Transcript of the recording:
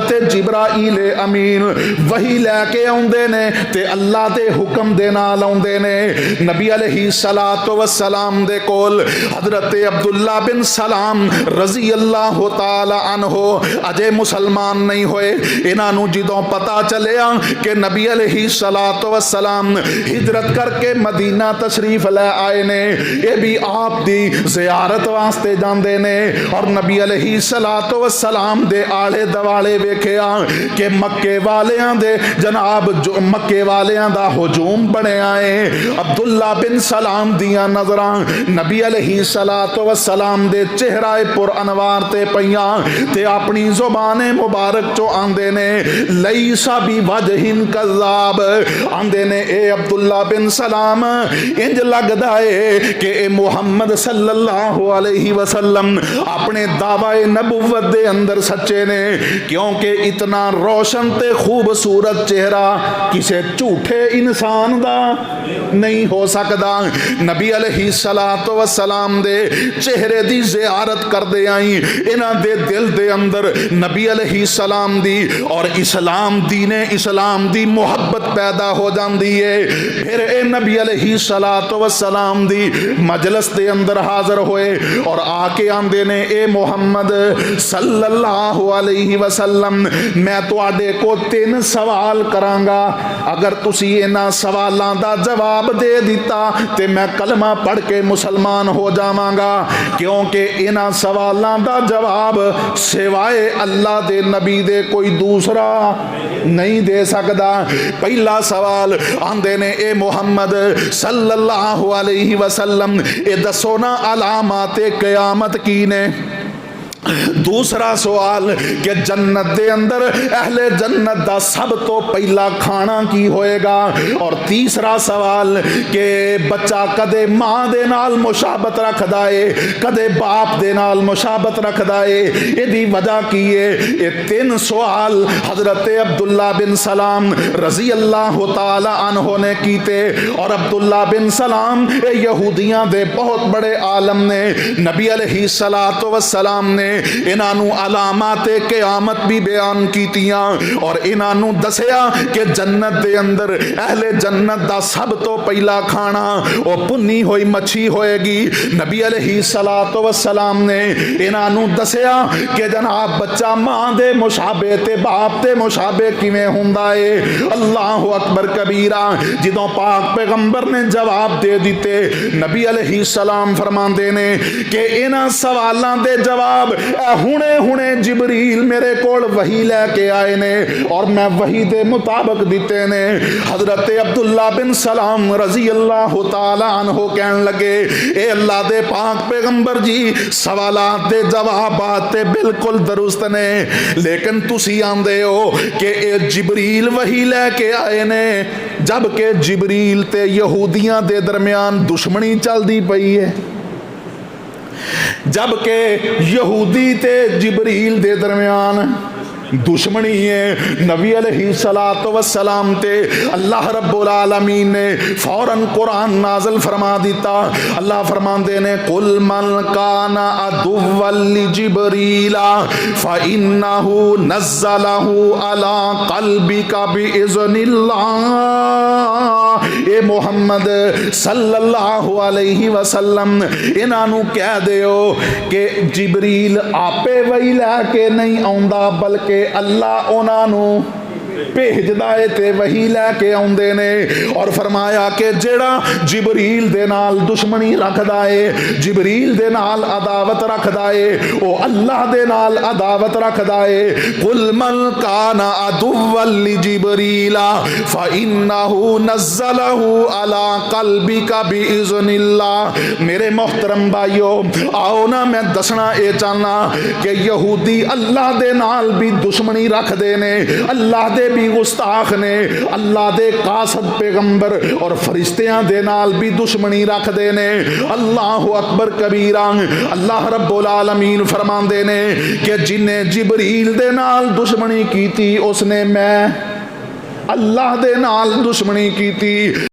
حضرت جبرائیل امین وہی لے کے آندے نے تے اللہ دے حکم دے نال آندے نے. نبی علیہ الصلوۃ والسلام دے کول حضرت عبداللہ بن سلام رضی اللہ تعالی عنہ اجے مسلمان نہیں ہوئے. انہاں نوں جدوں پتہ چلیا کہ نبی علیہ الصلوۃ والسلام ہجرت کر کے مدینہ تشریف لے آئے نے, یہ بھی آپ دی زیارت واسطے جاندے نے. اور نبی علیہ الصلوۃ والسلام دے آلے دوالے ویکھیا کہ مکے والیاں دے جناب جو مکے والیاں دا ہجوم بنے آئے. عبداللہ بن سلام دیاں نظراں نبی علیہ الصلوۃ والسلام دے چہرہ پر انوار تے پیاں تے اپنی زبان مبارک چو آندے نے لیسا بی وجہن کذاب, آندے نے اے عبداللہ بن سلام انج لگدا ہے کہ اے محمد صلی اللہ علیہ وسلم اپنے دعوی نبوت دے اندر سچے نے, کیونکہ اتنا روشن تے خوبصورت چہرہ کسے جھوٹے انسان دا نہیں ہو سکدا. نبی علیہ الصلوۃ والسلام دے چہرے دی زیارت کر دے آئیں, انہاں دے دل دے اندر نبی علیہ السلام دی اور اسلام دین اسلام دی محبت پیدا ہو جاندی ہے. پھر اے نبی علیہ الصلوۃ والسلام دی مجلس دے اندر حاضر ہوئے اور آ کے آندے نے اے محمد صلی اللہ علیہ وسلم میں تواڈے کو 3 سوال کراں گا, اگر تسی انہاں سوالاں دا جواب دے دیتا تے میں کلمہ پڑھ کے مسلمان ہو جاواں گا, کیونکہ انہاں سوالاں دا جواب سوائے اللہ دے نبی دے کوئی دوسرا نہیں دے سکدا. پہلا سوال آندے نے اے محمد صلی اللہ علیہ وسلم اے دسو نا علامات قیامت کی نے. دوسرا سوال کہ جنت دے اندر اہل جنت دا سب تو پہلا کھانا کی ہوئے گا. اور تیسرا سوال کہ بچہ کدے ماں دے نال مشابت رکھ دائے کدے باپ دے نال مشابت رکھ دائے, یہ دی وجہ کی ہے. یہ 3 سوال حضرت عبداللہ بن سلام رضی اللہ تعالی عنہ نے کیتے. اور عبداللہ بن سلام یہودیاں دے بہت بڑے عالم نے. نبی علیہ الصلوۃ والسلام نے انہوں علامات قیامت بھی بیان کیتیاں اور انہوں دسیا کہ جنت دے اندر اہل جنت دا سب تو پہلا کھانا وہ پنی ہوئی مچھی ہوئے گی. نبی علیہ الصلوۃ والسلام نے انہوں دسیا کہ جناب بچہ ماں دے مشابہ تے باپ دے مشابہ کیویں ہوندا ہے. اللہ اکبر کبیرہ. جدوں پاک پیغمبر نے جواب دے دیتے نبی علیہ السلام فرماندے نے کہ انہاں سوالاں دے جواب ہونے ہونے جبریل میرے کول وحی لے کے آئے نے اور میں وحی دے مطابق دیتے نے. حضرت عبداللہ بن سلام رضی اللہ تعالی عنہ کہن لگے اے اللہ دے پاک پیغمبر جی سوالات دے جوابات تے بالکل درست نے, لیکن تسی آندے ہو کہ اے جبریل وحی لے کے آئے نے, جبکہ جبریل تے یہودیاں دے درمیان دشمنی چل دی پئی ہے. جبکہ یہودی تے جبریل دے درمیان دشمنی ہے. نبی علیہ الصلوۃ والسلام تے اللہ رب العالمین نے فوراً قرآن نازل فرما دیتا. اللہ فرماندے نے قل من کان عدوا لجبریل فإنه نزله على قلبك بإذن اللہ. اے محمد صلی اللہ علیہ وسلم انہوں کہہ دیو کہ جبریل آپے وہی لے کے نہیں آندا بلکہ اللہ انہوں بھیجدا ہے تے وہی لے کے آندے نے. اور فرمایا کہ جیڑا جبریل دے نال دشمنی رکھدا ہے جبریل دے نال عداوت رکھدا ہے او اللہ دے نال عداوت رکھدا ہے. قل من کان عدوا لجبریل فإنه نزله على قلبك بإذن اللہ. میرے محترم بھائیو آؤ نا میں دسنا اے چاہنا کہ یہودی اللہ دے نال بھی دشمنی رکھ دے نے, اللہ دے بھی گستاخ نے, اللہ دے قاصد پیغمبر اور فرشتیاں دے نال بھی دشمنی رکھ دے نے. اللہ اکبر کبیرہ. اللہ رب العالمین فرماندے نے کہ جن نے جبریل دے نال دشمنی کی تھی اس نے میں اللہ دے نال دشمنی کی تھی.